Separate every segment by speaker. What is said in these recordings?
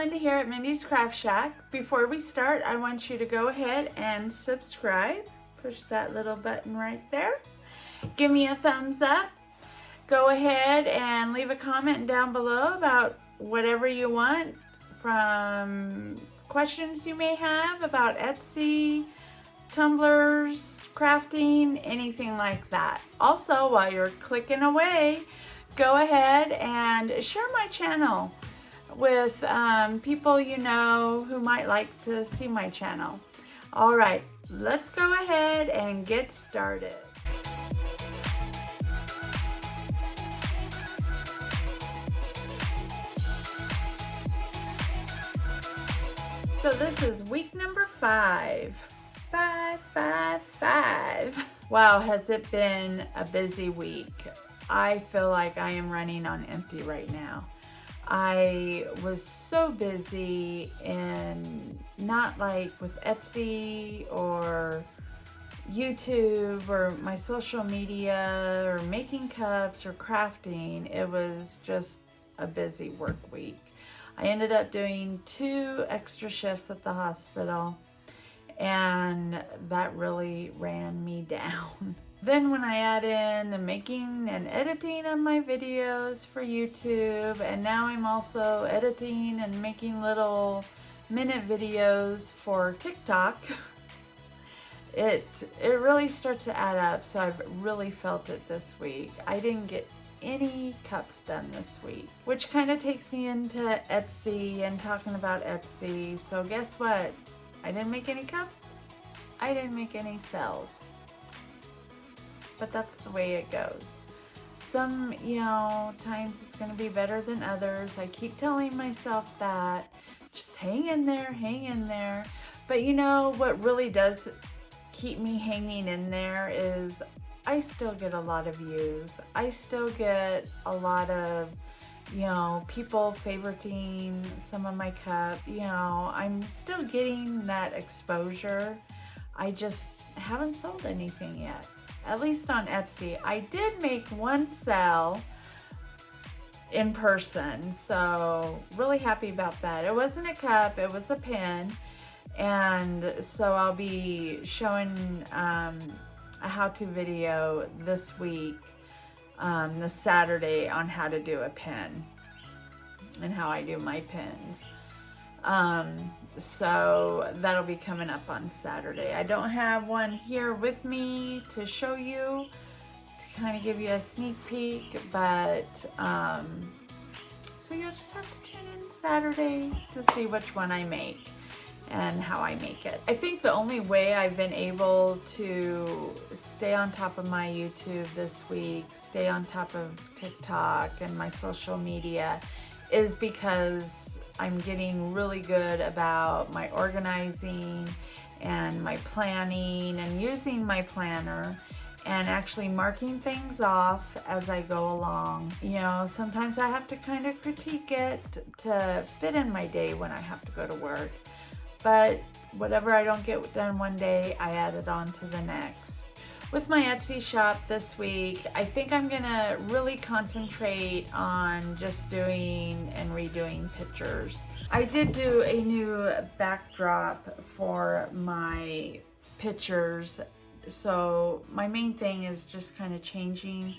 Speaker 1: Linda here at Mindy's Craft Shack. Before we start, I want you to go ahead and subscribe. Push that little button right there. Give me a thumbs up. Go ahead and leave a comment down below about whatever you want, from questions you may have about Etsy, Tumblers, crafting, anything like that. Also, while you're clicking away, go ahead and share my channel with people you know who might like to see my channel. All right, let's go ahead and get started. So this is week number 5. 5. Wow, has it been a busy week. I feel like I am running on empty right now. I was so busy in not like with Etsy or YouTube or my social media or making cups or crafting. It was just a busy work week. I ended up doing 2 extra shifts at the hospital, and that really ran me down. Then when I add in the making and editing of my videos for YouTube, and now I'm also editing and making little minute videos for TikTok, it really starts to add up. So I've really felt it this week. I didn't get any cups done this week, which kind of takes me into Etsy and talking about Etsy. So guess what? I didn't make any cups. I didn't make any sales. But that's the way it goes. Some, times it's going to be better than others. I keep telling myself that. Just hang in there, hang in there. But what really does keep me hanging in there is I still get a lot of views. I still get a lot of, people favoriting some of my cup. I'm still getting that exposure. I just haven't sold anything yet. At least on Etsy. I did make one sale in person, so really happy about that. It wasn't a cup, it was a pin, and so I'll be showing a how-to video this week, this Saturday, on how to do a pin and how I do my pins. So that'll be coming up on Saturday. I don't have one here with me to show you, to kind of give you a sneak peek, but so you'll just have to tune in Saturday to see which one I make and how I make it. I think the only way I've been able to stay on top of my YouTube this week, stay on top of TikTok and my social media, is because I'm getting really good about my organizing and my planning and using my planner and actually marking things off as I go along. Sometimes I have to kind of critique it to fit in my day when I have to go to work. But whatever I don't get done one day, I add it on to the next. With my Etsy shop this week, I think I'm gonna really concentrate on just doing and redoing pictures. I did do a new backdrop for my pictures, so my main thing is just kind of changing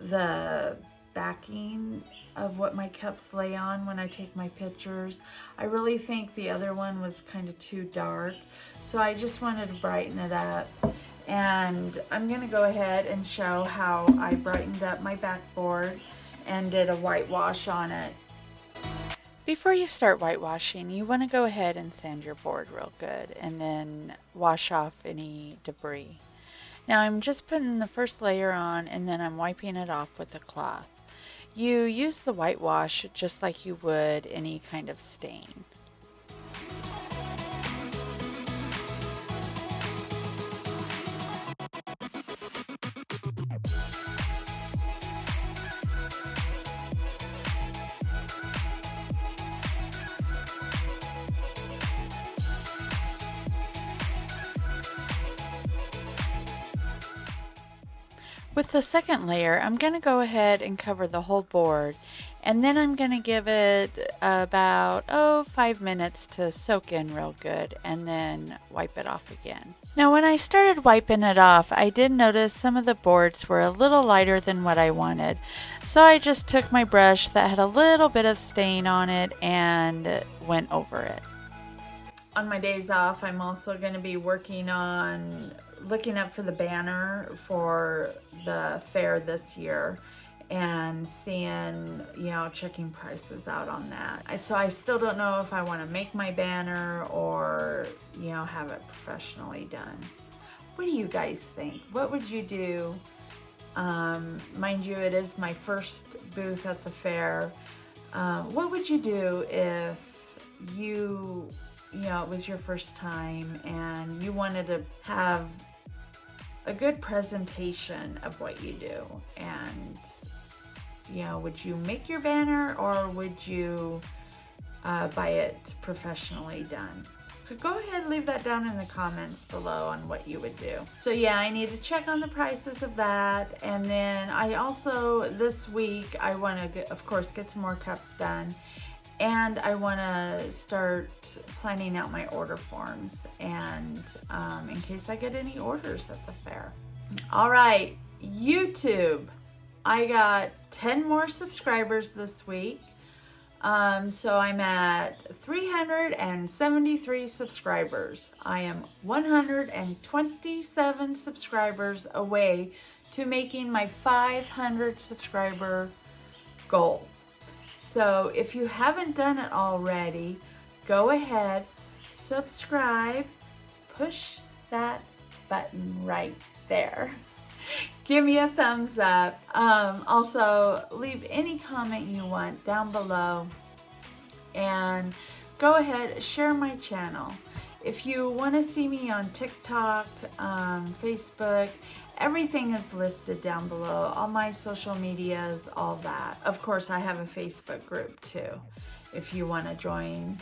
Speaker 1: the backing of what my cups lay on when I take my pictures. I really think the other one was kind of too dark, so I just wanted to brighten it up. And I'm going to go ahead and show how I brightened up my backboard and did a whitewash on it. Before you start whitewashing, you want to go ahead and sand your board real good and then wash off any debris. Now I'm just putting the first layer on, and then I'm wiping it off with a cloth. You use the whitewash just like you would any kind of stain. With the second layer, I'm going to go ahead and cover the whole board, And then I'm going to give it about, 5 minutes to soak in real good and then wipe it off again. Now when I started wiping it off, I did notice some of the boards were a little lighter than what I wanted. So I just took my brush that had a little bit of stain on it and went over it. On my days off, I'm also going to be working on looking up for the banner for the fair this year and seeing, checking prices out on that. So I still don't know if I want to make my banner or, have it professionally done. What do you guys think? What would you do? Mind you, it is my first booth at the fair. What would you do if it was your first time and you wanted to have a good presentation of what you do? And would you make your banner or would you buy it professionally done? So go ahead and leave that down in the comments below on what you would do. So yeah, I need to check on the prices of that. And then I also, this week, I want to, of course, get some more cups done. And I want to start planning out my order forms and in case I get any orders at the fair. All right, YouTube. I got 10 more subscribers this week. So I'm at 373 subscribers. I am 127 subscribers away to making my 500 subscriber goal. So if you haven't done it already, go ahead, subscribe, push that button right there. Give me a thumbs up. Also, leave any comment you want down below. And go ahead, share my channel. If you want to see me on TikTok, Facebook, everything is listed down below. All my social medias, all that. Of course, I have a Facebook group too, if you want to join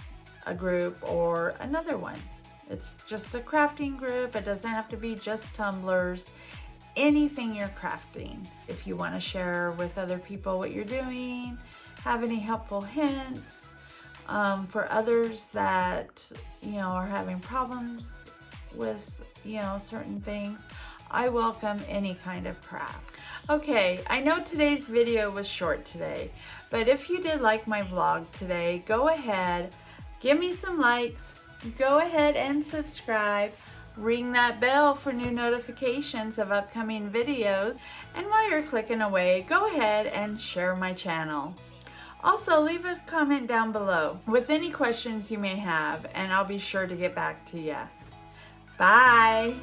Speaker 1: a group or another one. It's just a crafting group. It doesn't have to be just tumblers. Anything you're crafting. If you want to share with other people what you're doing, have any helpful hints for others that are having problems with certain things, I welcome any kind of craft. Okay, I know today's video was short today, but if you did like my vlog today, go ahead, give me some likes, go ahead and subscribe. Ring that bell for new notifications of upcoming videos. And while you're clicking away, go ahead and share my channel. Also, leave a comment down below with any questions you may have, and I'll be sure to get back to you. Bye.